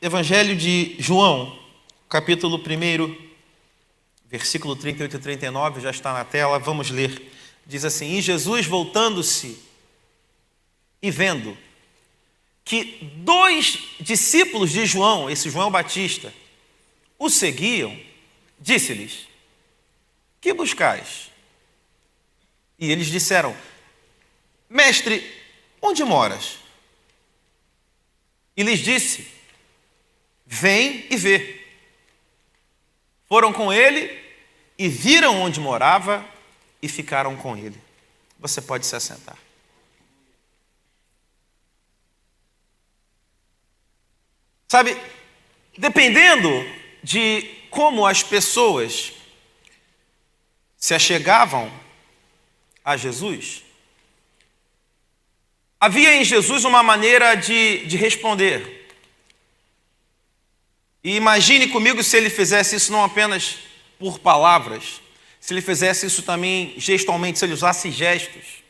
Evangelho de João, capítulo 1, versículo 38 e 39, já está na tela, vamos ler. Diz assim: E Jesus, voltando-se e vendo que 2 discípulos de João, esse João Batista, o seguiam, disse-lhes: Que buscais? E eles disseram: Mestre, onde moras? E lhes disse: Vem e vê. Foram com ele e viram onde morava e ficaram com ele. Você pode se assentar. Sabe, dependendo de como as pessoas se achegavam a Jesus, havia em Jesus uma maneira de responder. E imagine comigo se ele fizesse isso não apenas por palavras, se ele fizesse isso também gestualmente, se ele usasse gestos.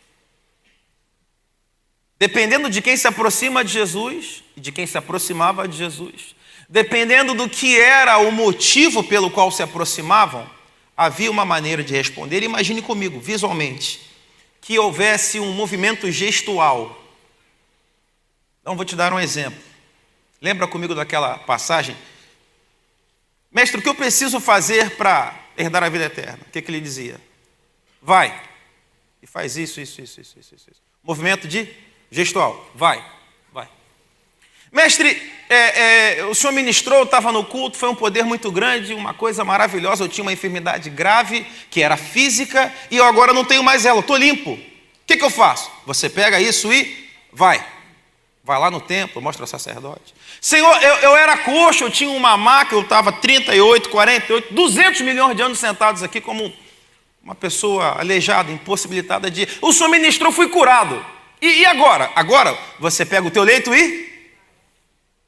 Dependendo de quem se aproxima de Jesus e de quem se aproximava de Jesus, dependendo do que era o motivo pelo qual se aproximavam, havia uma maneira de responder. Imagine comigo, visualmente, que houvesse um movimento gestual. Então, vou te dar um exemplo. Lembra comigo daquela passagem? Mestre, o que eu preciso fazer para herdar a vida eterna? O que ele dizia? Vai e faz isso. Movimento de gestual. Vai. Mestre, o senhor ministrou, eu estava no culto, foi um poder muito grande, uma coisa maravilhosa. Eu tinha uma enfermidade grave, que era física, e eu agora não tenho mais ela, estou limpo. O que eu faço? Você pega isso e vai. Vai lá no templo, mostra ao sacerdote. Senhor, eu era coxo, eu tinha uma maca, eu estava 38, 48, 200 milhões de anos sentados aqui como uma pessoa aleijada, impossibilitada de... O senhor ministrou, fui curado. E agora? Agora você pega o teu leito e...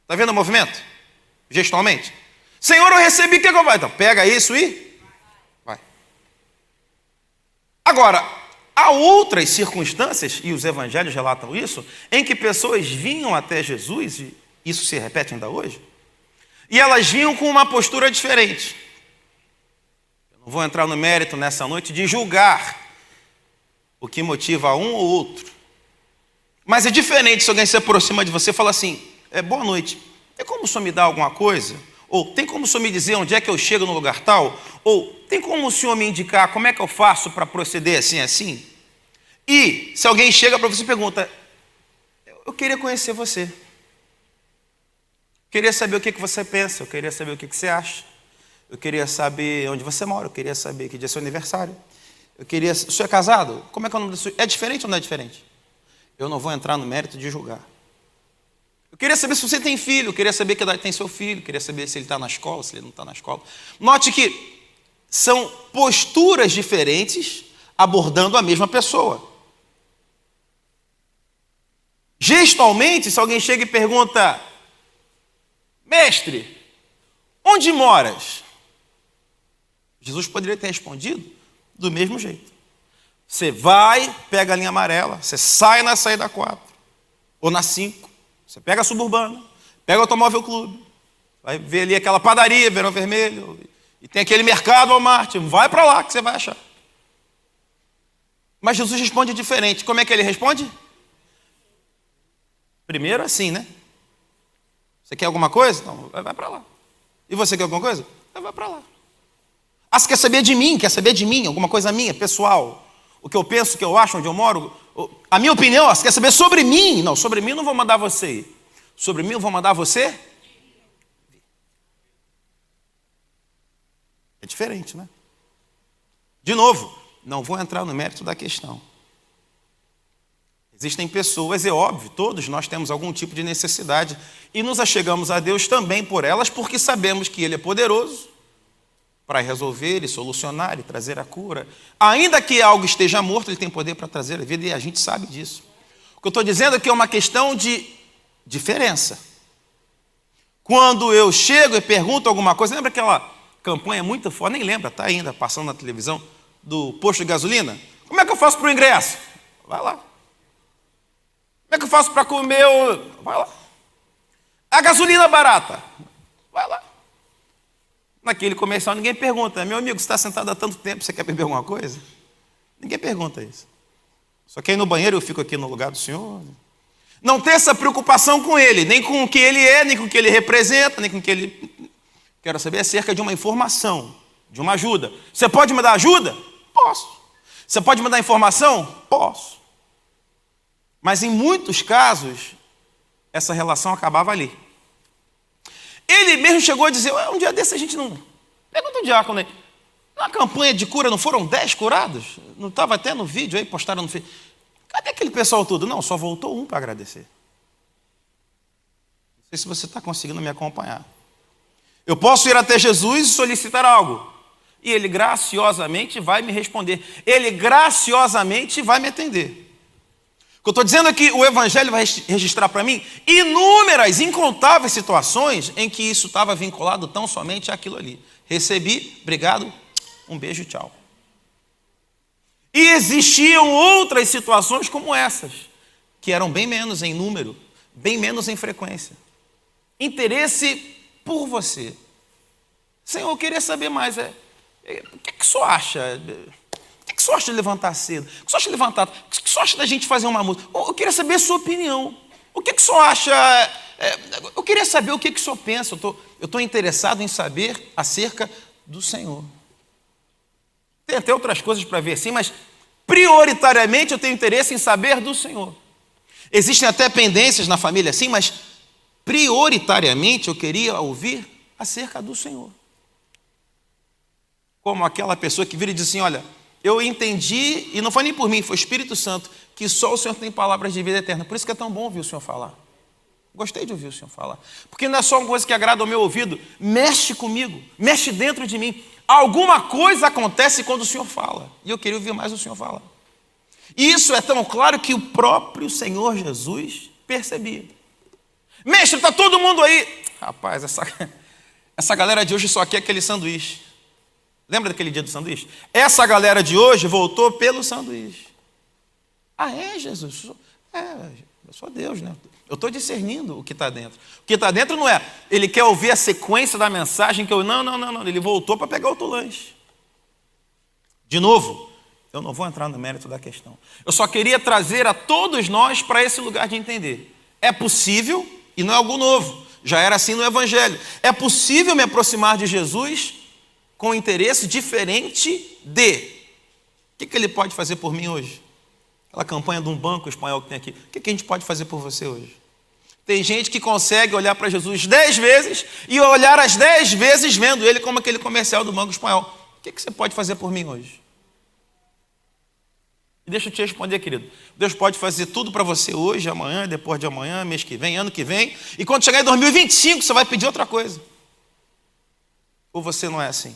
Está vendo o movimento? Gestualmente. Senhor, eu recebi, o que eu vou? Então, pega isso e... vai. Agora... Há outras circunstâncias, e os evangelhos relatam isso, em que pessoas vinham até Jesus, e isso se repete ainda hoje, e elas vinham com uma postura diferente. Eu não vou entrar no mérito nessa noite de julgar o que motiva um ou outro. Mas é diferente se alguém se aproxima de você e fala assim: boa noite, tem como o senhor me dar alguma coisa? Ou tem como o senhor me dizer onde é que eu chego no lugar tal? Ou tem como o senhor me indicar como é que eu faço para proceder assim? E se alguém chega para você e pergunta: eu queria conhecer você. Eu queria saber o que você pensa. Eu queria saber o que você acha. Eu queria saber onde você mora. Eu queria saber que dia é seu aniversário. O senhor é casado? Como é que é o nome do senhor? É diferente ou não é diferente? Eu não vou entrar no mérito de julgar. Eu queria saber se você tem filho, eu queria saber que idade tem seu filho, eu queria saber se ele está na escola, se ele não está na escola. Note que são posturas diferentes abordando a mesma pessoa. Gestualmente, se alguém chega e pergunta: Mestre, onde moras? Jesus poderia ter respondido do mesmo jeito. Você vai, pega a linha amarela, você sai na saída 4 ou na 5. Você pega a Suburbana, pega o Automóvel Clube, vai ver ali aquela padaria, Verão Vermelho, e tem aquele mercado Walmart, vai para lá que você vai achar. Mas Jesus responde diferente. Como é que ele responde? Primeiro assim, né? Você quer alguma coisa? Então, vai para lá. E você quer alguma coisa? Vai para lá. Ah, você quer saber de mim? Quer saber de mim? Alguma coisa minha, pessoal? O que eu penso, o que eu acho, onde eu moro? A minha opinião, você quer saber sobre mim? Não, sobre mim eu não vou mandar você ir. Sobre mim eu vou mandar você? É diferente, né? De novo, não vou entrar no mérito da questão. Existem pessoas, é óbvio, todos nós temos algum tipo de necessidade e nos achegamos a Deus também por elas, porque sabemos que Ele é poderoso para resolver e solucionar e trazer a cura. Ainda que algo esteja morto, Ele tem poder para trazer a vida e a gente sabe disso. O que eu estou dizendo é que é uma questão de diferença. Quando eu chego e pergunto alguma coisa, lembra aquela campanha muito forte, nem lembra, está ainda passando na televisão, do posto de gasolina? Como é que eu faço para o ingresso? Vai lá. Como é que eu faço para comer? Vai lá. A gasolina barata. Vai lá. Naquele comercial ninguém pergunta, meu amigo, você está sentado há tanto tempo, você quer beber alguma coisa? Ninguém pergunta isso. Só que aí no banheiro eu fico aqui no lugar do Senhor. Não ter essa preocupação com Ele, nem com o que Ele é, nem com o que Ele representa, nem com o que Ele... Quero saber acerca de uma informação, de uma ajuda. Você pode me dar ajuda? Posso. Você pode me dar informação? Posso. Mas em muitos casos, essa relação acabava ali. Ele mesmo chegou a dizer, um dia desse a gente não... Pergunta o diácono aí, na campanha de cura não foram 10 curados? Não estava até no vídeo aí, postaram no vídeo. Cadê aquele pessoal todo? Não, só voltou um para agradecer. Não sei se você está conseguindo me acompanhar. Eu posso ir até Jesus e solicitar algo. E Ele graciosamente vai me responder. Ele graciosamente vai me atender. O que eu estou dizendo é que o Evangelho vai registrar para mim inúmeras, incontáveis situações em que isso estava vinculado tão somente àquilo ali. Recebi, obrigado, um beijo, tchau. E existiam outras situações como essas, que eram bem menos em número, bem menos em frequência. Interesse por você. Senhor, eu queria saber mais. O que o senhor acha? O que o senhor acha de levantar cedo? O que o senhor acha de levantar? O que o senhor acha da gente fazer uma música? Eu queria saber a sua opinião. O que o senhor acha? Eu queria saber o que o senhor pensa. Eu estou interessado em saber acerca do Senhor. Tem até outras coisas para ver assim, mas prioritariamente eu tenho interesse em saber do Senhor. Existem até pendências na família assim, mas prioritariamente eu queria ouvir acerca do Senhor. Como aquela pessoa que vira e diz assim, olha, eu entendi, e não foi nem por mim, foi o Espírito Santo, que só o Senhor tem palavras de vida eterna. Por isso que é tão bom ouvir o Senhor falar. Gostei de ouvir o Senhor falar. Porque não é só uma coisa que agrada ao meu ouvido, mexe comigo, mexe dentro de mim. Alguma coisa acontece quando o Senhor fala. E eu queria ouvir mais o Senhor falar. E isso é tão claro que o próprio Senhor Jesus percebia. Mestre, está todo mundo aí. Rapaz, essa galera de hoje só quer aquele sanduíche. Lembra daquele dia do sanduíche? Essa galera de hoje voltou pelo sanduíche. Ah, é, Jesus? Eu sou Deus, né? Eu estou discernindo o que está dentro. O que está dentro não é, ele quer ouvir a sequência da mensagem que eu... Não. Ele voltou para pegar outro lanche. De novo, eu não vou entrar no mérito da questão. Eu só queria trazer a todos nós para esse lugar de entender. É possível, e não é algo novo, já era assim no Evangelho. É possível me aproximar de Jesus com interesse diferente de... O que ele pode fazer por mim hoje? Aquela campanha de um banco espanhol que tem aqui. O que a gente pode fazer por você hoje? Tem gente que consegue olhar para Jesus 10 vezes e olhar as 10 vezes vendo ele como aquele comercial do banco espanhol. O que você pode fazer por mim hoje? E deixa eu te responder, querido. Deus pode fazer tudo para você hoje, amanhã, depois de amanhã, mês que vem, ano que vem. E quando chegar em 2025, você vai pedir outra coisa. Ou você não é assim?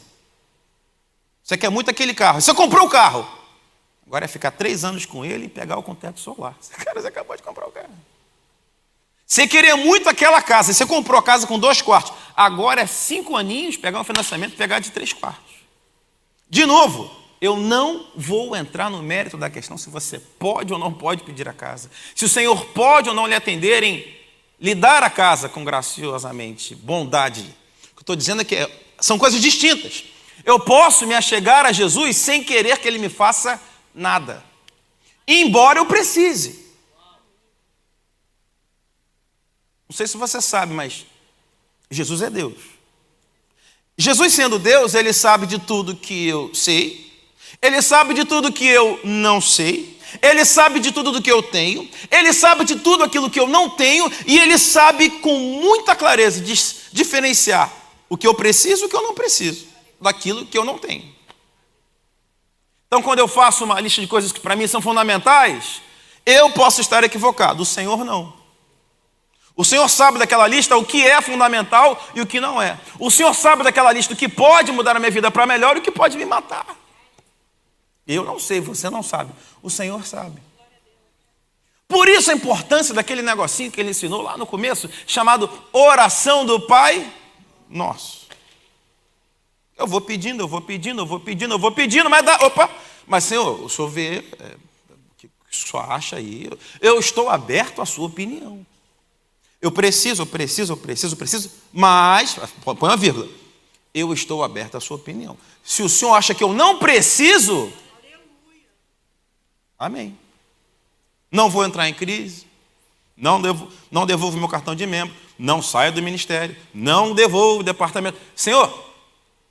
Você quer muito aquele carro. Você comprou o carro. Agora é ficar 3 anos com ele e pegar o com teto solar. Cara, você acabou de comprar o carro. Você queria muito aquela casa. Você comprou a casa com 2 quartos. Agora é 5 aninhos, pegar um financiamento e pegar de 3 quartos. De novo, eu não vou entrar no mérito da questão se você pode ou não pode pedir a casa. Se o Senhor pode ou não lhe atender em lhe dar a casa com graciosamente, bondade. O que eu estou dizendo é que são coisas distintas. Eu posso me achegar a Jesus sem querer que Ele me faça nada, embora eu precise. Não sei se você sabe, mas Jesus é Deus. Jesus sendo Deus, Ele sabe de tudo que eu sei, Ele sabe de tudo que eu não sei, Ele sabe de tudo do que eu tenho, Ele sabe de tudo aquilo que eu não tenho, e Ele sabe com muita clareza diferenciar o que eu preciso e o que eu não preciso daquilo que eu não tenho. Então, quando eu faço uma lista de coisas que para mim são fundamentais, eu posso estar equivocado, o Senhor não. O Senhor sabe daquela lista o que é fundamental e o que não é. O Senhor sabe daquela lista o que pode mudar a minha vida para melhor e o que pode me matar. Eu não sei, você não sabe. O Senhor sabe. Por isso a importância daquele negocinho que Ele ensinou lá no começo, chamado oração do Pai Nosso. Eu vou pedindo, mas dá... Mas Senhor, o Senhor vê o que o Senhor acha aí. Eu estou aberto à sua opinião. Eu preciso, mas, põe uma vírgula, eu estou aberto à sua opinião. Se o senhor acha que eu não preciso, amém. Não vou entrar em crise, não devolvo meu cartão de membro, não saio do ministério, não devolvo o departamento. Senhor,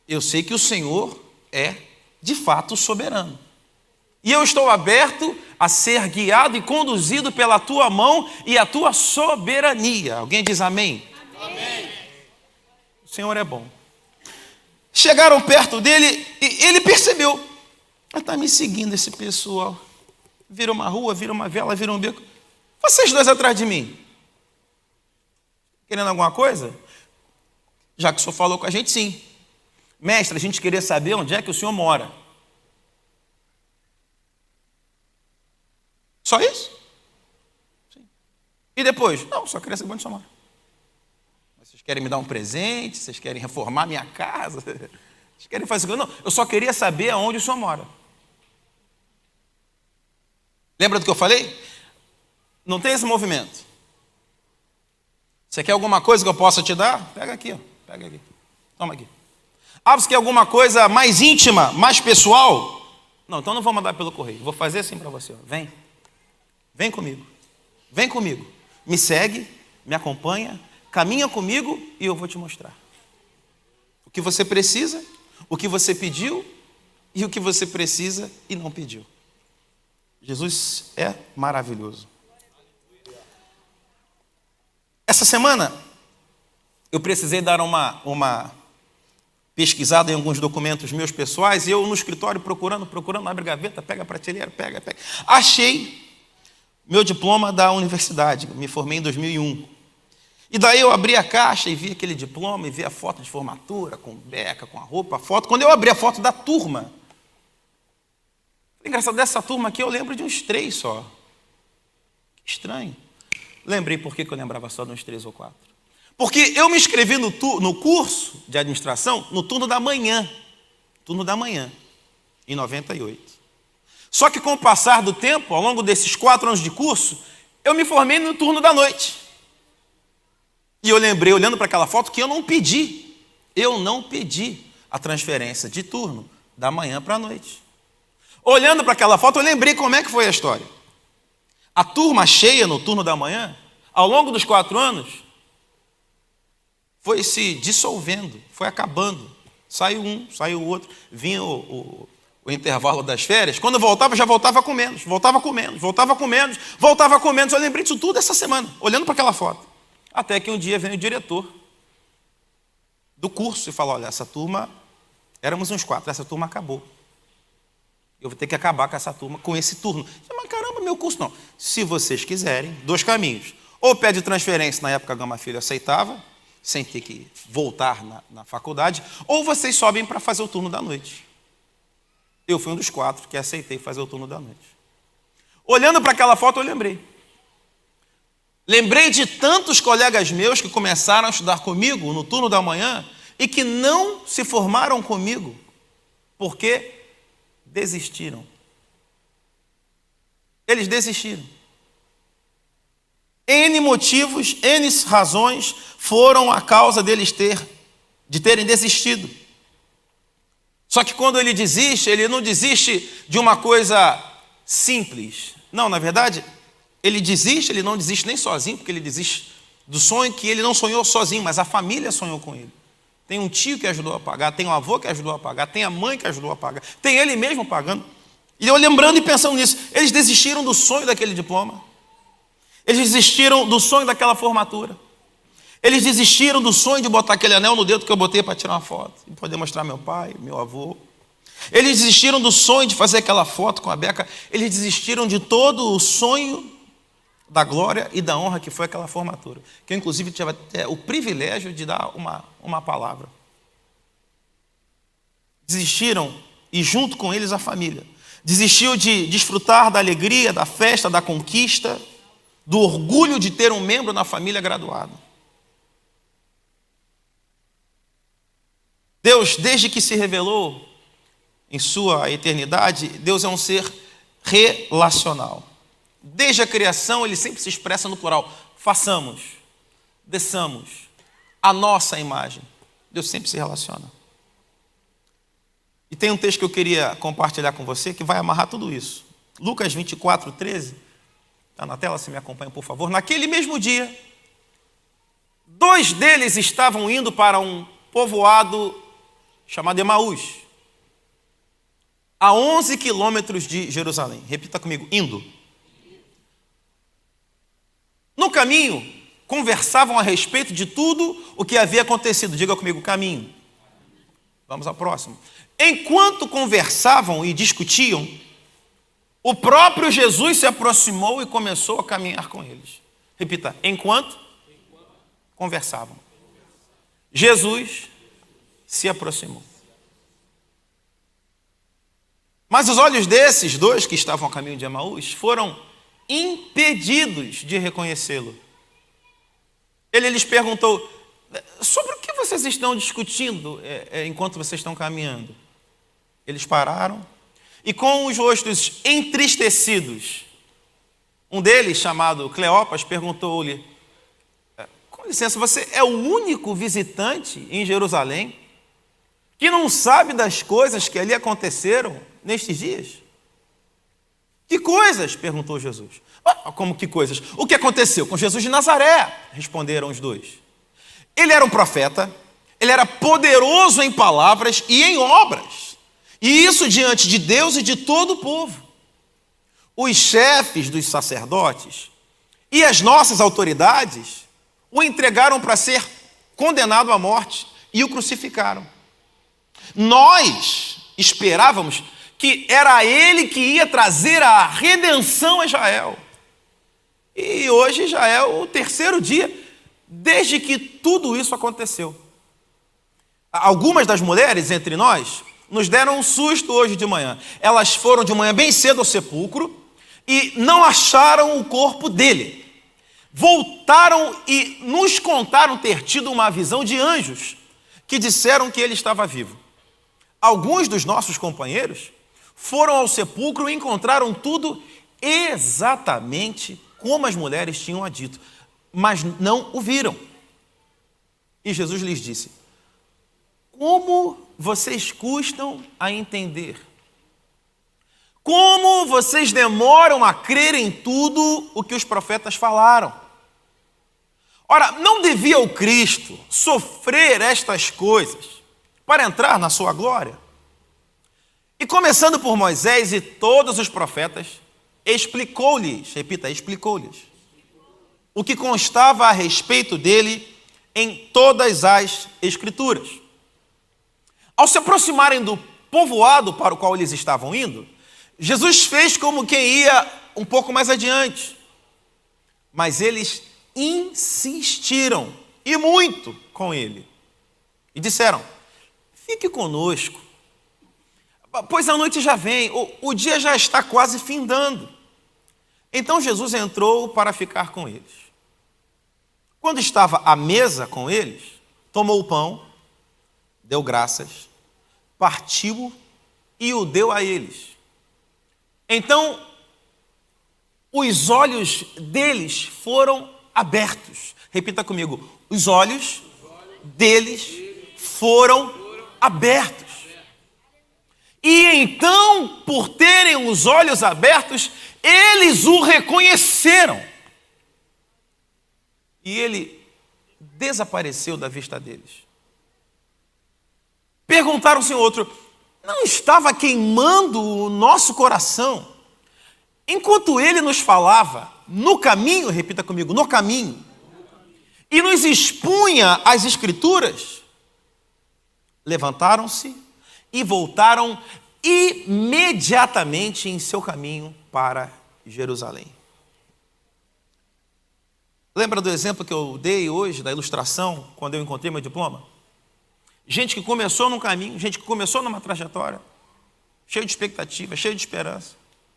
eu sei que o Senhor é, de fato, soberano. E eu estou aberto a ser guiado e conduzido pela tua mão e a tua soberania. Alguém diz amém? Amém. O Senhor é bom. Chegaram perto dele e ele percebeu. Está me seguindo esse pessoal. Vira uma rua, vira uma vela, vira um beco. Vocês dois atrás de mim. Querendo alguma coisa? Já que o senhor falou com a gente, sim. Mestre, a gente queria saber onde é que o senhor mora. Só isso? Sim. E depois? Não, só queria saber onde o senhor mora. Vocês querem me dar um presente? Vocês querem reformar minha casa? Vocês querem fazer... Não, eu só queria saber aonde o senhor mora. Lembra do que eu falei? Não tem esse movimento. Você quer alguma coisa que eu possa te dar? Pega aqui, ó. Pega aqui. Toma aqui. Ah, você quer alguma coisa mais íntima, mais pessoal? Não, então não vou mandar pelo correio. Vou fazer assim para você. Ó. Vem. Vem comigo. Vem comigo. Me segue, me acompanha, caminha comigo e eu vou te mostrar. O que você precisa, o que você pediu e o que você precisa e não pediu. Jesus é maravilhoso. Essa semana, eu precisei dar uma pesquisada em alguns documentos meus pessoais, e eu no escritório procurando, abre a gaveta, pega a prateleira, pega. Achei meu diploma da universidade, me formei em 2001. E daí eu abri a caixa e vi aquele diploma, e vi a foto de formatura, com beca, com a roupa, a foto. Quando eu abri a foto da turma, engraçado, dessa turma aqui eu lembro de uns 3 só. Que estranho. Lembrei por que eu lembrava só de uns 3 ou 4. Porque eu me inscrevi no curso de administração no turno da manhã, em 98. Só que com o passar do tempo, ao longo desses 4 anos de curso, eu me formei no turno da noite. E eu lembrei, olhando para aquela foto, que eu não pedi a transferência de turno da manhã para a noite. Olhando para aquela foto, eu lembrei como é que foi a história. A turma cheia no turno da manhã, ao longo dos 4 anos, foi se dissolvendo, foi acabando. Saiu um, saiu o outro, vinha o intervalo das férias. Quando eu voltava, já voltava com menos. Eu lembrei disso tudo essa semana, olhando para aquela foto. Até que um dia veio o diretor do curso e falou: olha, essa turma, éramos uns 4, essa turma acabou. Eu vou ter que acabar com essa turma, com esse turno. Mas caramba, meu curso não. Se vocês quiserem, 2 caminhos. Ou pede transferência, na época a Gama Filho aceitava, sem ter que voltar na faculdade, ou vocês sobem para fazer o turno da noite. Eu fui um dos 4 que aceitei fazer o turno da noite. Olhando para aquela foto, eu lembrei. Lembrei de tantos colegas meus que começaram a estudar comigo no turno da manhã e que não se formaram comigo, porque desistiram. Eles desistiram. N motivos, N razões foram a causa deles de terem desistido. Só que quando ele desiste, ele não desiste de uma coisa simples. Não, na verdade, ele não desiste nem sozinho, porque ele desiste do sonho que ele não sonhou sozinho, mas a família sonhou com ele. Tem um tio que ajudou a pagar, tem um avô que ajudou a pagar, tem a mãe que ajudou a pagar, tem ele mesmo pagando. E eu lembrando e pensando nisso, eles desistiram do sonho daquele diploma. Eles desistiram do sonho daquela formatura. Eles desistiram do sonho de botar aquele anel no dedo que eu botei para tirar uma foto e poder mostrar meu pai, meu avô. Eles desistiram do sonho de fazer aquela foto com a Beca. Eles desistiram de todo o sonho da glória e da honra que foi aquela formatura. Que eu, inclusive, tive até o privilégio de dar uma palavra. Desistiram, e junto com eles a família. Desistiu de desfrutar da alegria, da festa, da conquista, do orgulho de ter um membro na família graduado. Deus, desde que se revelou em sua eternidade, Deus é um ser relacional. Desde a criação, ele sempre se expressa no plural. Façamos. desçamos a nossa imagem. Deus sempre se relaciona. E tem um texto que eu queria compartilhar com você que vai amarrar tudo isso. Lucas 24, 13. Está na tela, se me acompanha, por favor. Naquele mesmo dia, 2 deles estavam indo para um povoado chamado Emaús, a 11 quilômetros de Jerusalém. Repita comigo, indo. No caminho, conversavam a respeito de tudo o que havia acontecido. Diga comigo, caminho. Vamos ao próximo. Enquanto conversavam e discutiam, o próprio Jesus se aproximou e começou a caminhar com eles. Repita, enquanto conversavam, Jesus se aproximou. Mas os olhos desses 2 que estavam a caminho de Emaús foram impedidos de reconhecê-lo. Ele lhes perguntou, sobre o que vocês estão discutindo enquanto vocês estão caminhando? Eles pararam e com os rostos entristecidos, um deles, chamado Cleopas, perguntou-lhe, com licença, você é o único visitante em Jerusalém que não sabe das coisas que ali aconteceram nestes dias? Que coisas? Perguntou Jesus. Como que coisas? O que aconteceu com Jesus de Nazaré? Responderam os 2. Ele era um profeta, ele era poderoso em palavras e em obras. E isso diante de Deus e de todo o povo. Os chefes dos sacerdotes e as nossas autoridades o entregaram para ser condenado à morte e o crucificaram. Nós esperávamos que era ele que ia trazer a redenção a Israel. E hoje já é o 3º dia desde que tudo isso aconteceu. Algumas das mulheres entre nós nos deram um susto hoje de manhã. Elas foram de manhã bem cedo ao sepulcro e não acharam o corpo dele. Voltaram e nos contaram ter tido uma visão de anjos que disseram que ele estava vivo. Alguns dos nossos companheiros foram ao sepulcro e encontraram tudo exatamente como as mulheres tinham dito, mas não o viram. E Jesus lhes disse, como vocês custam a entender? Como vocês demoram a crer em tudo o que os profetas falaram? Ora, não devia o Cristo sofrer estas coisas para entrar na sua glória? E começando por Moisés e todos os profetas, explicou-lhes, repita, explicou-lhes, o que constava a respeito dele em todas as Escrituras. Ao se aproximarem do povoado para o qual eles estavam indo, Jesus fez como quem ia um pouco mais adiante. Mas eles insistiram, e muito, com ele. E disseram, fique conosco, pois a noite já vem, o dia já está quase findando. Então Jesus entrou para ficar com eles. Quando estava à mesa com eles, tomou o pão, deu graças, partiu e o deu a eles. Então, os olhos deles foram abertos. Repita comigo, os olhos deles foram abertos. E então, por terem os olhos abertos, eles o reconheceram. E ele desapareceu da vista deles. Perguntaram-se um outro, não estava queimando o nosso coração enquanto ele nos falava no caminho, repita comigo, no caminho, e nos expunha as Escrituras? Levantaram-se e voltaram imediatamente em seu caminho para Jerusalém. Lembra do exemplo que eu dei hoje, da ilustração, quando eu encontrei meu diploma? Gente que começou num caminho, gente que começou numa trajetória, cheio de expectativa, cheio de esperança.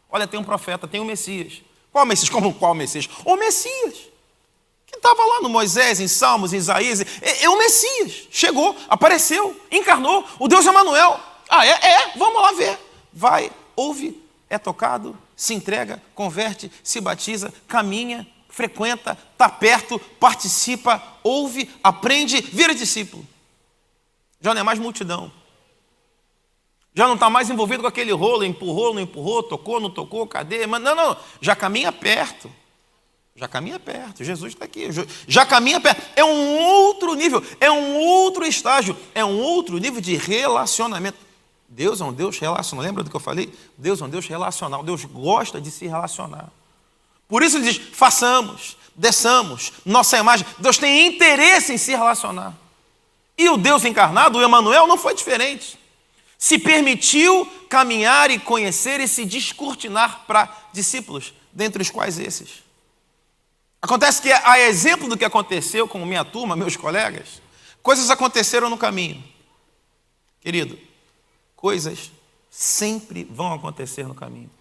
Olha, tem um profeta, tem um Messias. Qual Messias? Como qual Messias? O Messias, que estava lá no Moisés, em Salmos, em Isaías. É o Messias. Chegou, apareceu, encarnou, o Deus Emanuel. Vamos lá ver. Vai, ouve, é tocado, se entrega, converte, se batiza, caminha frequenta, está perto, participa, ouve, aprende, vira discípulo. Já não é mais multidão. Já não está mais envolvido com aquele rolo, empurrou, não empurrou, tocou, não tocou, cadê? Mas não, já caminha perto. Já caminha perto, Jesus está aqui, já caminha perto. É um outro nível, é um outro estágio, é um outro nível de relacionamento. Deus é um Deus relacional, lembra do que eu falei? Deus é um Deus relacional, Deus gosta de se relacionar. Por isso ele diz, façamos, desçamos, nossa imagem. Deus tem interesse em se relacionar. E o Deus encarnado, o Emanuel, não foi diferente. Se permitiu caminhar e conhecer e se descortinar para discípulos, dentre os quais esses. Acontece que, a exemplo do que aconteceu com minha turma, meus colegas, coisas aconteceram no caminho. Querido, coisas sempre vão acontecer no caminho.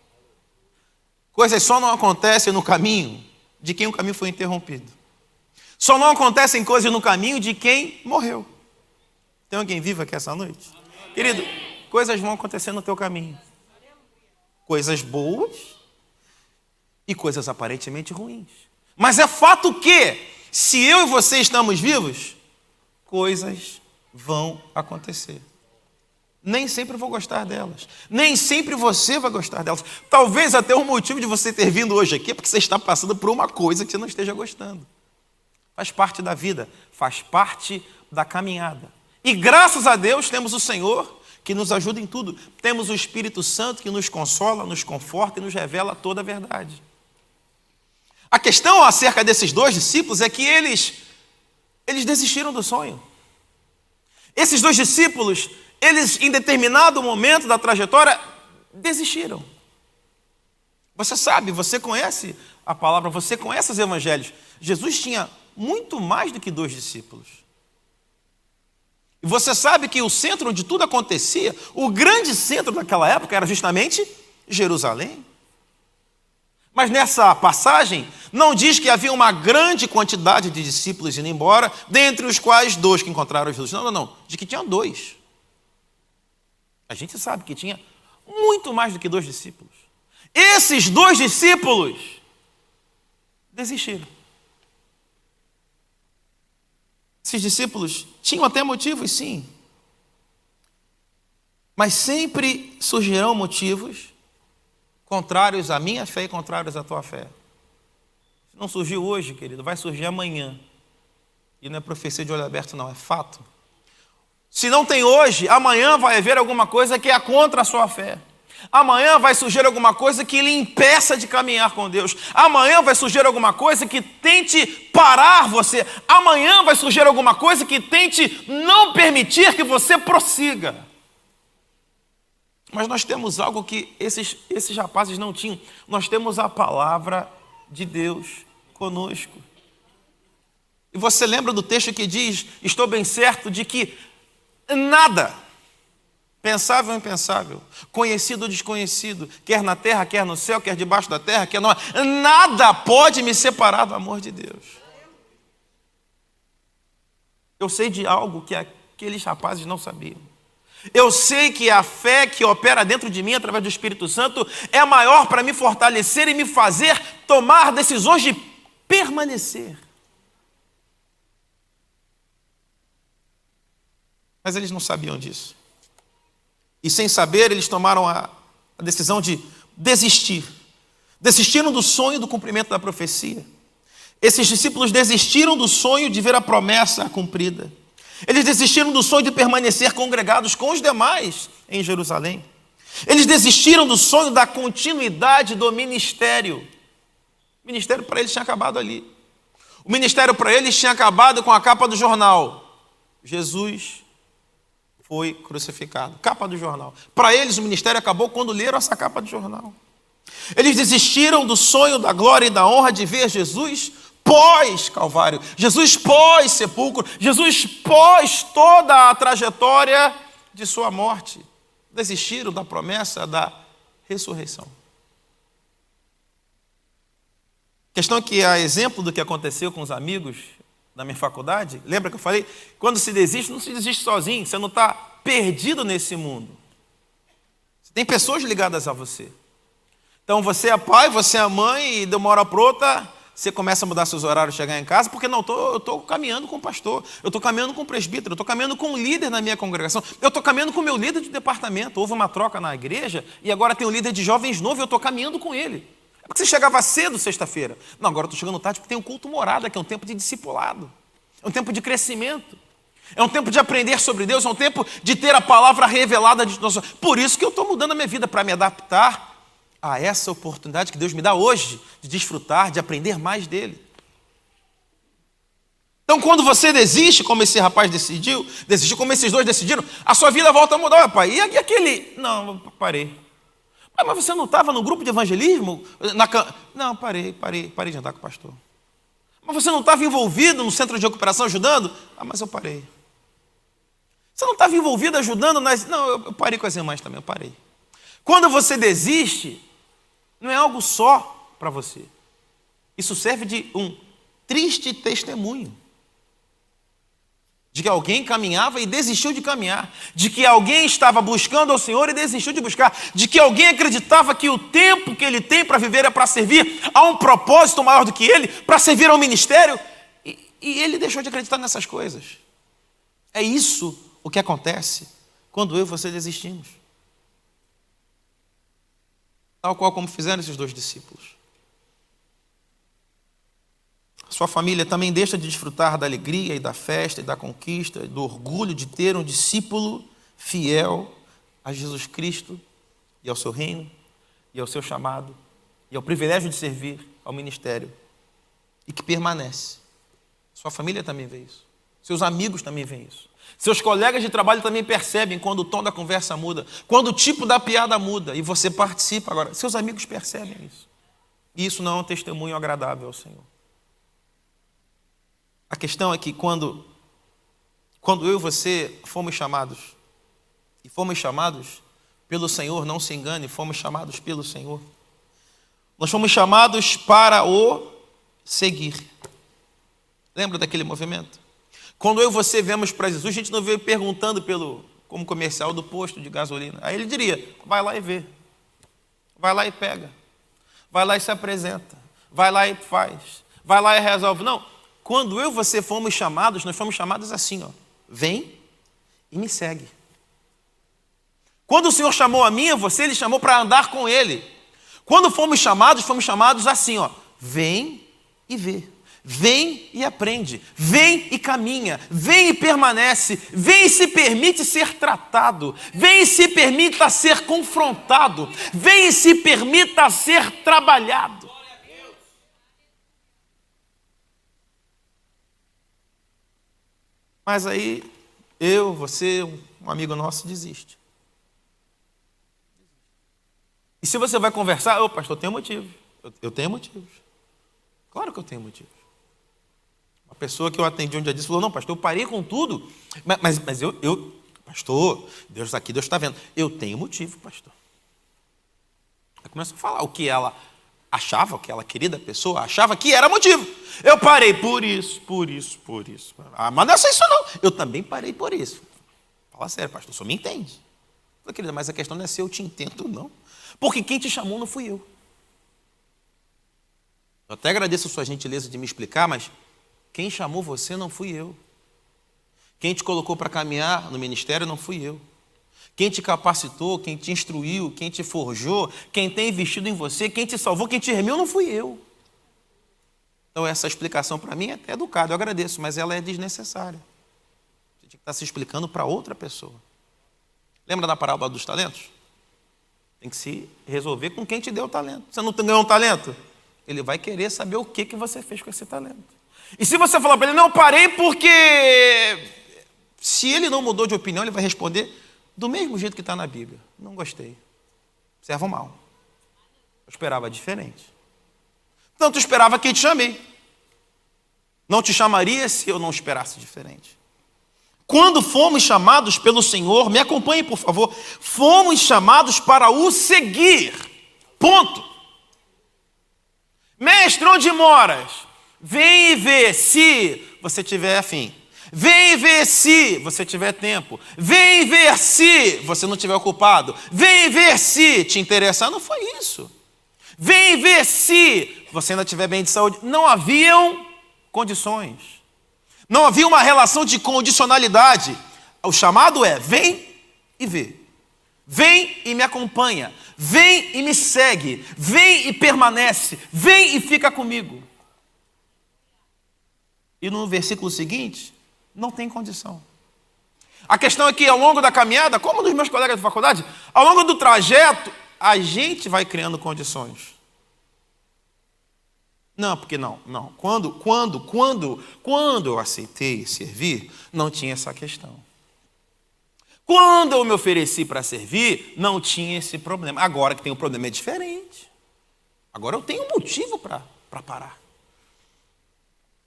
Coisas só não acontecem no caminho de quem o caminho foi interrompido. Só não acontecem coisas no caminho de quem morreu. Tem alguém vivo aqui essa noite? Amém. Querido, coisas vão acontecer no teu caminho. Coisas boas e coisas aparentemente ruins. Mas é fato que, se eu e você estamos vivos, coisas vão acontecer. Nem sempre eu vou gostar delas. Nem sempre você vai gostar delas. Talvez até o motivo de você ter vindo hoje aqui é porque você está passando por uma coisa que você não esteja gostando. Faz parte da vida, faz parte da caminhada. E graças a Deus temos o Senhor que nos ajuda em tudo. Temos o Espírito Santo que nos consola, nos conforta e nos revela toda a verdade. A questão acerca desses dois discípulos é que eles desistiram do sonho. Esses dois discípulos, eles em determinado momento da trajetória, desistiram. Você sabe, você conhece a palavra, você conhece os evangelhos. Jesus tinha muito mais do que dois discípulos. E você sabe que o centro onde tudo acontecia, o grande centro daquela época era justamente Jerusalém. Mas nessa passagem, não diz que havia uma grande quantidade de discípulos indo embora, dentre os quais dois que encontraram Jesus. Não. Diz que tinha dois. A gente sabe que tinha muito mais do que dois discípulos. Esses dois discípulos desistiram. Esses discípulos tinham até motivos, sim. Mas sempre surgirão motivos contrários à minha fé e contrários à tua fé. Se não surgiu hoje, querido, vai surgir amanhã. E não é profecia de olho aberto, não, é fato. Se não tem hoje, amanhã vai haver alguma coisa que é contra a sua fé. Amanhã vai surgir alguma coisa que lhe impeça de caminhar com Deus. Amanhã vai surgir alguma coisa que tente parar você. Amanhã vai surgir alguma coisa que tente não permitir que você prossiga. Mas nós temos algo que esses rapazes não tinham. Nós temos a palavra de Deus conosco. E você lembra do texto que diz, estou bem certo de que nada, pensável ou impensável, conhecido ou desconhecido, quer na terra, quer no céu, quer debaixo da terra, quer no ar, nada pode me separar do amor de Deus. Eu sei de algo que aqueles rapazes não sabiam. Eu sei que a fé que opera dentro de mim através do Espírito Santo é maior para me fortalecer e me fazer tomar decisões de permanecer. Mas eles não sabiam disso. E sem saber, eles tomaram a decisão de desistir. Desistiram do sonho do cumprimento da profecia. Esses discípulos desistiram do sonho de ver a promessa cumprida. Eles desistiram do sonho de permanecer congregados com os demais em Jerusalém. Eles desistiram do sonho da continuidade do ministério. O ministério para eles tinha acabado ali. O ministério para eles tinha acabado com a capa do jornal. Jesus foi crucificado. Capa do jornal. Para eles o ministério acabou quando leram essa capa do jornal. Eles desistiram do sonho da glória e da honra de ver Jesus pós-Calvário, Jesus pós-sepulcro, Jesus pós toda a trajetória de sua morte. Desistiram da promessa da ressurreição. A questão é que, a exemplo do que aconteceu com os amigos da minha faculdade, lembra que eu falei? Quando se desiste, não se desiste sozinho, você não está perdido nesse mundo. Você tem pessoas ligadas a você. Então você é pai, você é mãe, e de uma hora para outra você começa a mudar seus horários, chegar em casa, porque não, eu estou caminhando com o pastor, eu estou caminhando com o presbítero, eu estou caminhando com o líder na minha congregação, eu estou caminhando com o meu líder de departamento. Houve uma troca na igreja e agora tem um líder de jovens novo e eu estou caminhando com ele. É porque você chegava cedo sexta-feira. Não, agora eu estou chegando tarde porque tem um culto morada, que é um tempo de discipulado, é um tempo de crescimento, é um tempo de aprender sobre Deus, é um tempo de ter a palavra revelada de nós. Por isso que eu estou mudando a minha vida, para me adaptar a essa oportunidade que Deus me dá hoje de desfrutar, de aprender mais dele. Então, quando você desiste, como esse rapaz desistiu, como esses dois decidiram, a sua vida volta a mudar, pai. E aquele? Não, parei. Mas você não estava no grupo de evangelismo? Não, parei de andar com o pastor. Mas você não estava envolvido no centro de recuperação ajudando? Mas eu parei. Você não estava envolvido ajudando nas... Não, eu parei com as irmãs também, eu parei. Quando você desiste, não é algo só para você. Isso serve de um triste testemunho de que alguém caminhava e desistiu de caminhar, de que alguém estava buscando ao Senhor e desistiu de buscar, de que alguém acreditava que o tempo que ele tem para viver é para servir a um propósito maior do que ele, para servir ao ministério, e ele deixou de acreditar nessas coisas. É isso o que acontece quando eu e você desistimos. Tal qual como fizeram esses dois discípulos. Sua família também deixa de desfrutar da alegria e da festa e da conquista, do orgulho de ter um discípulo fiel a Jesus Cristo e ao seu reino e ao seu chamado e ao privilégio de servir ao ministério e que permanece. Sua família também vê isso. Seus amigos também veem isso. Seus colegas de trabalho também percebem quando o tom da conversa muda, quando o tipo da piada muda e você participa agora. Seus amigos percebem isso. E isso não é um testemunho agradável ao Senhor. A questão é que quando eu e você fomos chamados, e fomos chamados pelo Senhor, não se engane, fomos chamados pelo Senhor. Nós fomos chamados para o seguir. Lembra daquele movimento? Quando eu e você vemos para Jesus, a gente não veio perguntando como comercial do posto de gasolina. Aí ele diria, vai lá e vê. Vai lá e pega. Vai lá e se apresenta. Vai lá e faz. Vai lá e resolve. Não, quando eu e você fomos chamados, nós fomos chamados assim, ó. Vem e me segue. Quando o Senhor chamou a mim e a você, Ele chamou para andar com Ele. Quando fomos chamados assim, ó. Vem e vê. Vem e aprende, vem e caminha, vem e permanece, vem e se permite ser tratado, vem e se permita ser confrontado, vem e se permita ser trabalhado. Mas aí, você, um amigo nosso, desiste. E se você vai conversar, pastor, eu tenho motivos. Eu tenho motivos. Claro que eu tenho motivos. Uma pessoa que eu atendi um dia disse, falou, não, pastor, eu parei com tudo, mas eu pastor, Deus aqui, Deus está vendo. Eu tenho motivo, pastor. Aí começa a falar o que ela achava, o que ela, querida pessoa, achava que era motivo. Eu parei por isso. Mas não é só isso não. Eu também parei por isso. Fala sério, pastor, o senhor me entende. Eu falei, querida, mas a questão não é se eu te entendo ou não. Porque quem te chamou não fui eu. Eu até agradeço a sua gentileza de me explicar, mas quem chamou você não fui eu. Quem te colocou para caminhar no ministério não fui eu. Quem te capacitou, quem te instruiu, quem te forjou, quem tem investido em você, quem te salvou, quem te remiu não fui eu. Então essa explicação para mim é até educada, eu agradeço, mas ela é desnecessária. Você tinha que estar se explicando para outra pessoa. Lembra da parábola dos talentos? Tem que se resolver com quem te deu o talento. Você não ganhou um talento? Ele vai querer saber o que você fez com esse talento. E se você falar para ele, não, parei porque... Se ele não mudou de opinião, ele vai responder do mesmo jeito que está na Bíblia. Não gostei. Servo mal. Eu esperava diferente. Tanto esperava que te chamei. Não te chamaria se eu não esperasse diferente. Quando fomos chamados pelo Senhor, me acompanhe, por favor, fomos chamados para o seguir. Ponto. Mestre, onde moras? Vem e vê se você tiver afim. Vem e vê se você tiver tempo. Vem e vê se você não estiver ocupado. Vem e vê se te interessar. Não foi isso. Vem ver se você ainda estiver bem de saúde. Não haviam condições. Não havia uma relação de condicionalidade. O chamado é: vem e vê. Vem e me acompanha. Vem e me segue. Vem e permanece. Vem e fica comigo. E no versículo seguinte, não tem condição. A questão é que ao longo da caminhada, como dos meus colegas de faculdade, ao longo do trajeto, a gente vai criando condições. Não, porque não. Quando eu aceitei servir, não tinha essa questão. Quando eu me ofereci para servir, não tinha esse problema. Agora que tem um problema é diferente. Agora eu tenho um motivo para parar.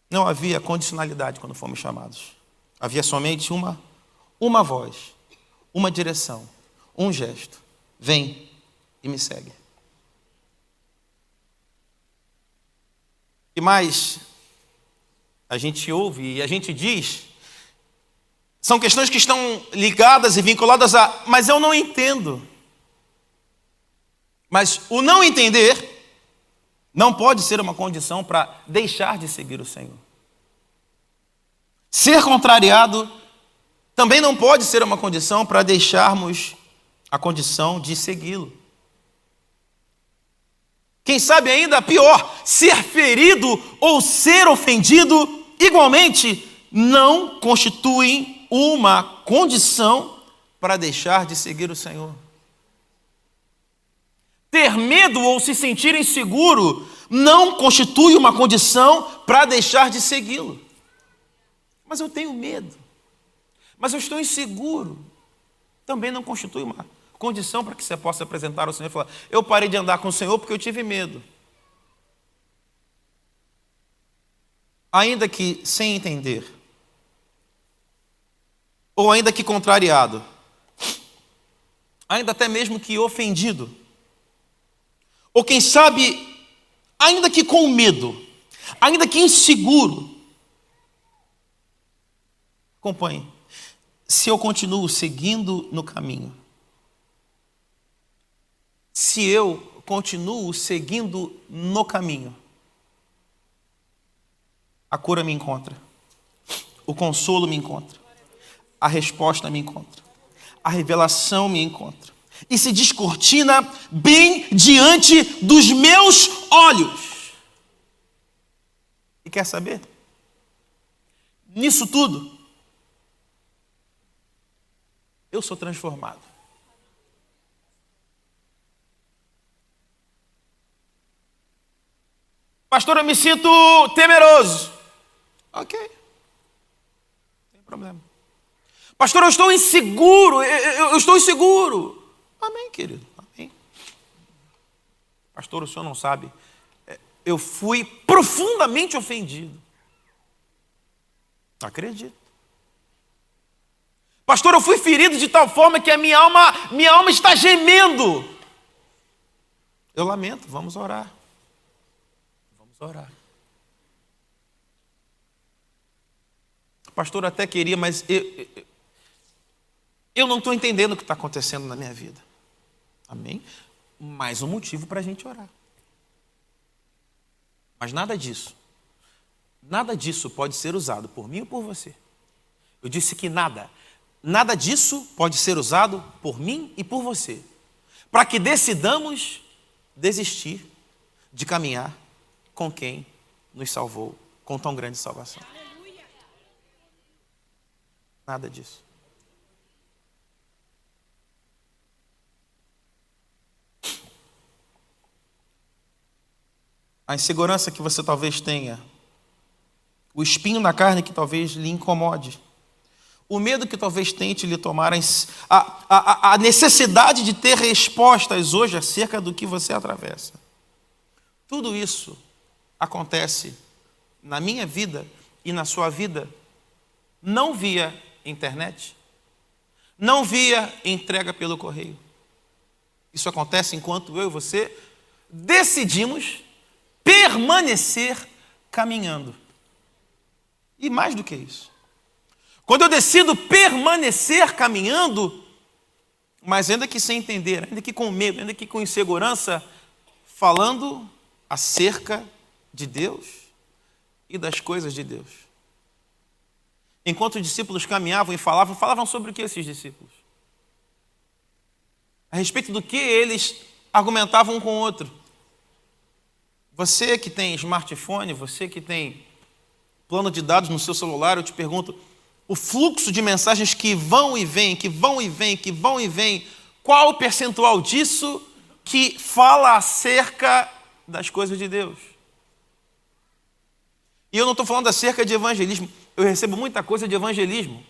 Não havia condicionalidade quando fomos chamados. Havia somente uma voz, uma direção, um gesto. Vem e me segue. E mais, a gente ouve e a gente diz, são questões que estão ligadas e vinculadas a, mas eu não entendo. Mas o não entender não pode ser uma condição para deixar de seguir o Senhor. Ser contrariado também não pode ser uma condição para deixarmos a condição de segui-lo. Quem sabe ainda pior, ser ferido ou ser ofendido, igualmente, não constituem uma condição para deixar de seguir o Senhor. Ter medo ou se sentir inseguro não constitui uma condição para deixar de segui-lo. Mas eu tenho medo, mas eu estou inseguro, também não constitui uma condição para que você possa apresentar ao Senhor e falar: eu parei de andar com o Senhor porque eu tive medo. Ainda que sem entender, ou ainda que contrariado, ainda até mesmo que ofendido, ou quem sabe, ainda que com medo, ainda que inseguro, acompanhe, se eu continuo seguindo no caminho, se eu continuo seguindo no caminho, a cura me encontra, o consolo me encontra, a resposta me encontra, a revelação me encontra, e se descortina bem diante dos meus olhos. E quer saber? Nisso tudo, eu sou transformado. Pastor, eu me sinto temeroso. Ok. Não tem problema. Pastor, eu estou inseguro. Eu estou inseguro. Amém, querido. Amém. Pastor, o senhor não sabe. Eu fui profundamente ofendido. Acredito. Pastor, eu fui ferido de tal forma que a minha alma está gemendo. Eu lamento, vamos orar. Vamos orar. Pastor, eu até queria, mas eu não estou entendendo o que está acontecendo na minha vida. Amém? Mais um motivo para a gente orar. Mas nada disso pode ser usado por mim ou por você. Eu disse que nada disso pode ser usado por mim e por você, para que decidamos desistir de caminhar com quem nos salvou com tão grande salvação. Nada disso. A insegurança que você talvez tenha, o espinho na carne que talvez lhe incomode, o medo que talvez tente lhe tomar, a necessidade de ter respostas hoje acerca do que você atravessa. Tudo isso acontece na minha vida e na sua vida, não via internet, não via entrega pelo correio. Isso acontece enquanto eu e você decidimos permanecer caminhando. E mais do que isso, quando eu decido permanecer caminhando, mas ainda que sem entender, ainda que com medo, ainda que com insegurança, falando acerca de Deus e das coisas de Deus. Enquanto os discípulos caminhavam e falavam sobre o que esses discípulos? A respeito do que eles argumentavam um com o outro. Você que tem smartphone, você que tem plano de dados no seu celular, eu te pergunto, o fluxo de mensagens que vão e vêm, qual o percentual disso que fala acerca das coisas de Deus? E eu não estou falando acerca de evangelismo, eu recebo muita coisa de evangelismo.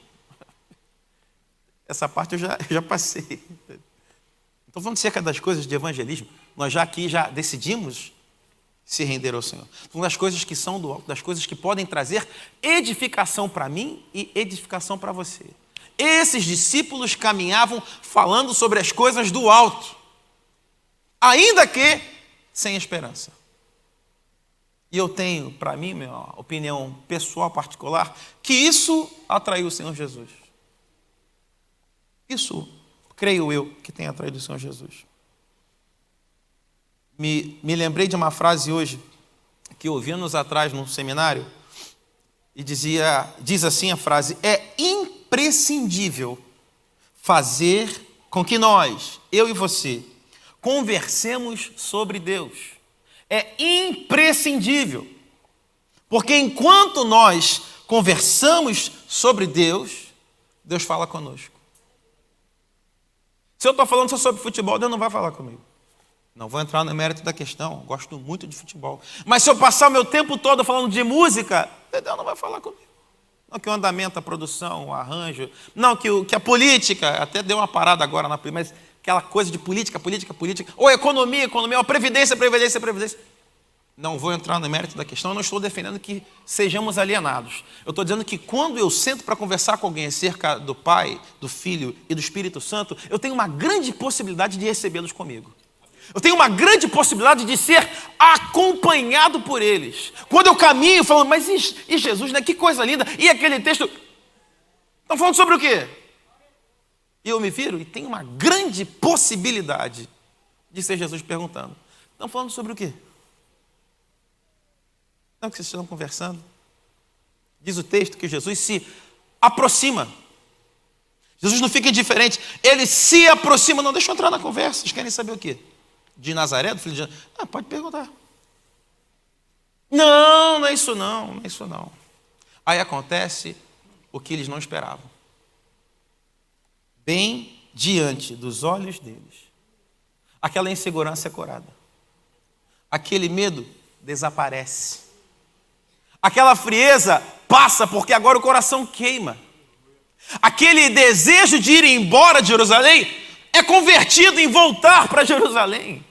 Essa parte eu já passei. Estou falando acerca das coisas de evangelismo. Nós já decidimos se render ao Senhor. Estou falando das coisas que são do alto, das coisas que podem trazer edificação para mim e edificação para você. Esses discípulos caminhavam falando sobre as coisas do alto, ainda que sem esperança. E eu tenho, para mim, minha opinião pessoal particular, que isso atraiu o Senhor Jesus. Isso, creio eu, que tem atraído o Senhor Jesus. Me lembrei de uma frase hoje, que ouvi anos atrás num seminário, e diz assim a frase: é imprescindível fazer com que nós, eu e você, conversemos sobre Deus. É imprescindível, porque enquanto nós conversamos sobre Deus, Deus fala conosco. Se eu estou falando só sobre futebol, Deus não vai falar comigo. Não vou entrar no mérito da questão, gosto muito de futebol. Mas se eu passar o meu tempo todo falando de música, Deus não vai falar comigo. Não que o andamento, a produção, o arranjo, não que a política, até deu uma parada agora na primeira, mas aquela coisa de política, ou economia, ou previdência. Não vou entrar no mérito da questão, eu não estou defendendo que sejamos alienados. Eu estou dizendo que quando eu sento para conversar com alguém acerca do Pai, do Filho e do Espírito Santo, eu tenho uma grande possibilidade de recebê-los comigo. Eu tenho uma grande possibilidade de ser acompanhado por eles. Quando eu caminho falando, mas e Jesus, né? Que coisa linda. E aquele texto, estão falando sobre o quê? E eu me viro e tenho uma grande possibilidade de ser Jesus perguntando. Estão falando sobre o quê? Não é o que vocês estão conversando? Diz o texto que Jesus se aproxima. Jesus não fica indiferente, ele se aproxima. Não, deixa eu entrar na conversa. Vocês querem saber o quê? De Nazaré, do filho de Nazaré? Pode perguntar. Não é isso não. Aí acontece o que eles não esperavam. Bem diante dos olhos deles, aquela insegurança é curada. Aquele medo desaparece. Aquela frieza passa, porque agora o coração queima. Aquele desejo de ir embora de Jerusalém é convertido em voltar para Jerusalém.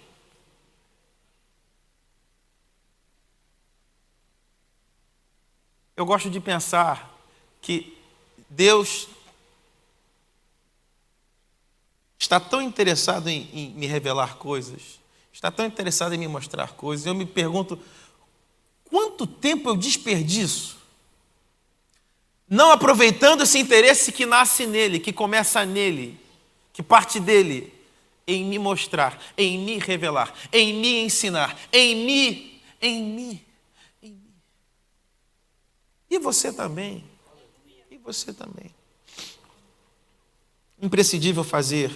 Eu gosto de pensar que Deus está tão interessado em me revelar coisas, está tão interessado em me mostrar coisas. Eu me pergunto, quanto tempo eu desperdiço não aproveitando esse interesse que nasce nele, que começa nele, que parte dele, em me mostrar, em me revelar, em me ensinar, em mim. E você também. Imprescindível fazer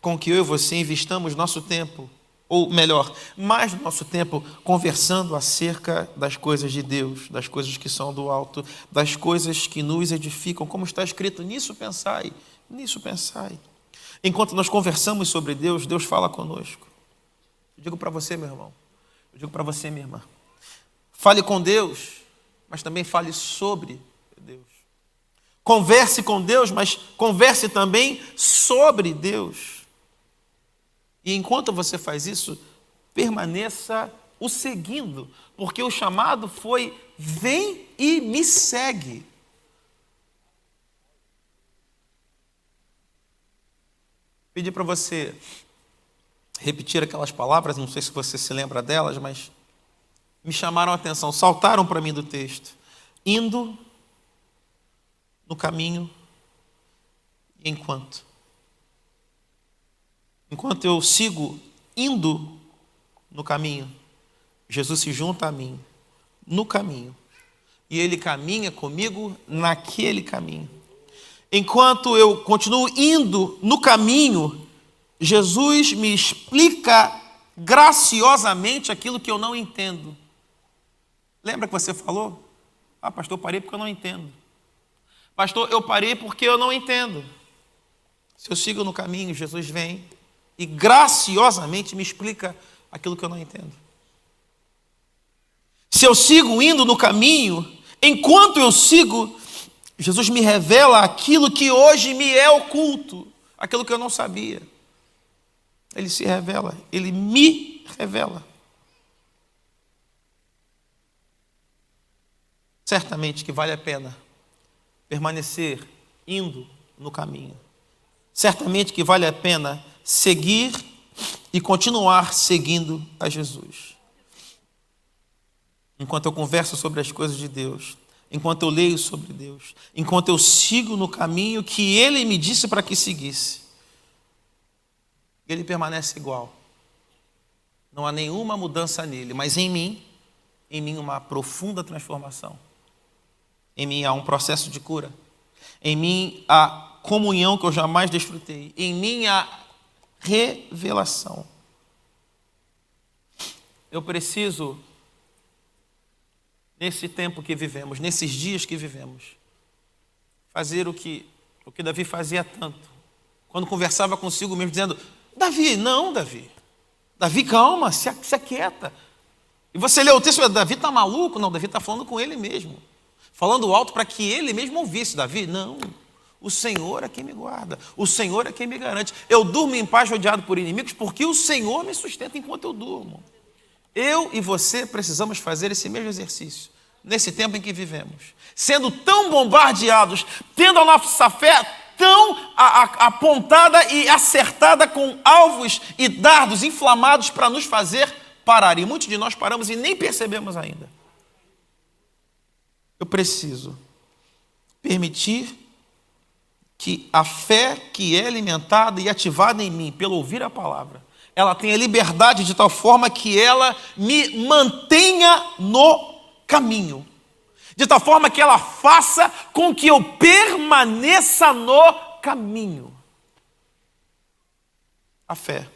com que eu e você investamos nosso tempo, ou melhor, mais do nosso tempo, conversando acerca das coisas de Deus, das coisas que são do alto, das coisas que nos edificam, como está escrito, nisso pensai. Enquanto nós conversamos sobre Deus, Deus fala conosco. Eu digo para você, meu irmão, eu digo para você, minha irmã, fale com Deus, mas também fale sobre Deus. Converse com Deus, mas converse também sobre Deus. E enquanto você faz isso, permaneça o seguindo, porque o chamado foi: vem e me segue. Pedi para você repetir aquelas palavras, não sei se você se lembra delas, mas me chamaram a atenção, saltaram para mim do texto. Indo no caminho, e enquanto eu sigo indo no caminho, Jesus se junta a mim no caminho. E Ele caminha comigo naquele caminho. Enquanto eu continuo indo no caminho, Jesus me explica graciosamente aquilo que eu não entendo. Lembra que você falou? Ah, pastor, eu parei porque eu não entendo. Pastor, eu parei porque eu não entendo. Se eu sigo no caminho, Jesus vem e graciosamente me explica aquilo que eu não entendo. Se eu sigo indo no caminho, enquanto eu sigo, Jesus me revela aquilo que hoje me é oculto, aquilo que eu não sabia. Ele se revela, Ele me revela. Certamente que vale a pena permanecer indo no caminho. Certamente que vale a pena seguir e continuar seguindo a Jesus. Enquanto eu converso sobre as coisas de Deus, enquanto eu leio sobre Deus, enquanto eu sigo no caminho que Ele me disse para que seguisse, Ele permanece igual. Não há nenhuma mudança nele, mas em mim uma profunda transformação. Em mim há um processo de cura. Em mim há comunhão que eu jamais desfrutei. Em mim há revelação. Eu preciso, nesse tempo que vivemos, nesses dias que vivemos, fazer o que Davi fazia tanto. Quando conversava consigo mesmo, dizendo: Davi, Davi, calma, se aquieta. E você lê o texto, Davi está maluco? Não, Davi está falando com ele mesmo. Falando alto para que ele mesmo ouvisse. Davi, não, o Senhor é quem me guarda, o Senhor é quem me garante. Eu durmo em paz rodeado por inimigos, porque o Senhor me sustenta enquanto eu durmo. Eu e você precisamos fazer esse mesmo exercício, nesse tempo em que vivemos. Sendo tão bombardeados, tendo a nossa fé tão apontada e acertada com alvos e dardos inflamados para nos fazer parar. E muitos de nós paramos e nem percebemos ainda. Eu preciso permitir que a fé que é alimentada e ativada em mim pelo ouvir a palavra, ela tenha liberdade de tal forma que ela me mantenha no caminho. De tal forma que ela faça com que eu permaneça no caminho. A fé.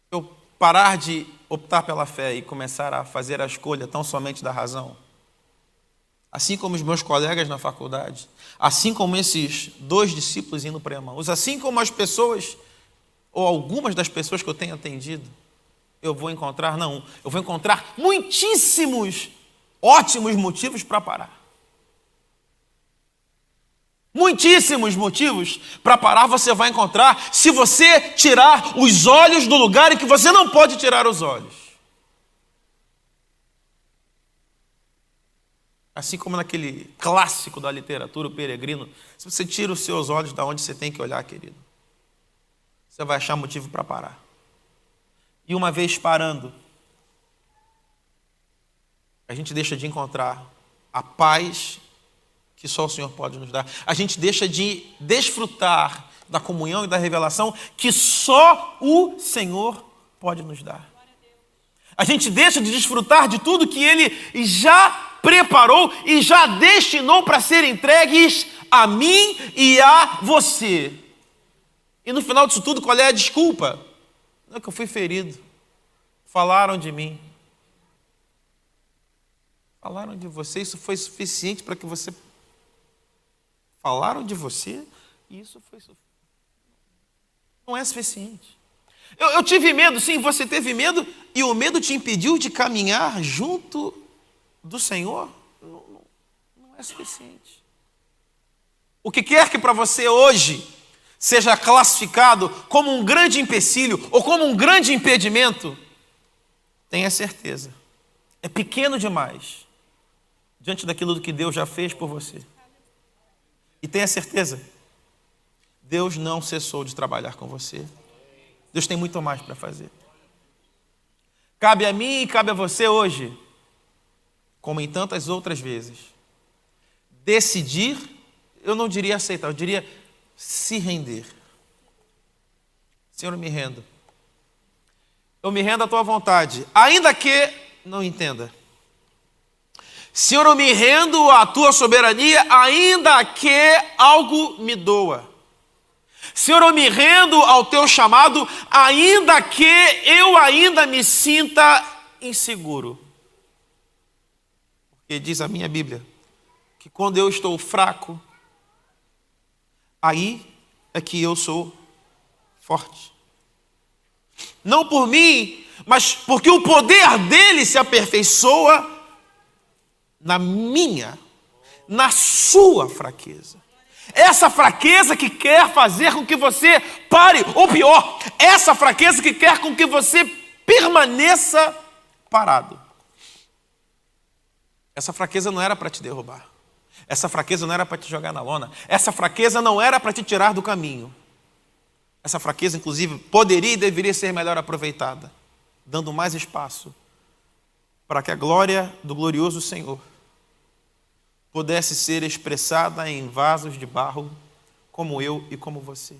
Eu parar de optar pela fé e começar a fazer a escolha tão somente da razão, assim como os meus colegas na faculdade, assim como esses 2 discípulos indo para Emaús, assim como as pessoas, ou algumas das pessoas que eu tenho atendido, eu vou encontrar muitíssimos ótimos motivos para parar. Muitíssimos motivos para parar você vai encontrar se você tirar os olhos do lugar em que você não pode tirar os olhos. Assim como naquele clássico da literatura, O Peregrino, se você tira os seus olhos da onde você tem que olhar, querido, você vai achar motivo para parar. E uma vez parando, a gente deixa de encontrar a paz que só o Senhor pode nos dar. A gente deixa de desfrutar da comunhão e da revelação que só o Senhor pode nos dar. A gente deixa de desfrutar de tudo que Ele já preparou e já destinou para ser entregues a mim e a você. E no final disso tudo, qual é a desculpa? Não, que eu fui ferido. Falaram de mim. Falaram de você, isso foi suficiente para que você... Falaram de você e isso foi suficiente. Não é suficiente. Eu tive medo, sim, você teve medo e o medo te impediu de caminhar junto do Senhor? Não é suficiente. O que quer que para você hoje seja classificado como um grande empecilho ou como um grande impedimento, tenha certeza, é pequeno demais diante daquilo que Deus já fez por você. E tenha certeza, Deus não cessou de trabalhar com você. Deus tem muito mais para fazer. Cabe a mim e cabe a você hoje, como em tantas outras vezes, decidir, eu não diria aceitar, eu diria se render. Senhor, eu me rendo. Eu me rendo à tua vontade, ainda que não entenda. Senhor, eu me rendo à tua soberania, ainda que algo me doa. Senhor, eu me rendo ao teu chamado, ainda que eu ainda me sinta inseguro. Porque diz a minha Bíblia que quando eu estou fraco, aí é que eu sou forte. Não por mim, mas porque o poder dele se aperfeiçoa na sua fraqueza. Essa fraqueza que quer fazer com que você pare, ou pior, essa fraqueza que quer com que você permaneça parado. Essa fraqueza não era para te derrubar. Essa fraqueza não era para te jogar na lona. Essa fraqueza não era para te tirar do caminho. Essa fraqueza, inclusive, poderia e deveria ser melhor aproveitada, dando mais espaço para que a glória do glorioso Senhor pudesse ser expressada em vasos de barro como eu e como você.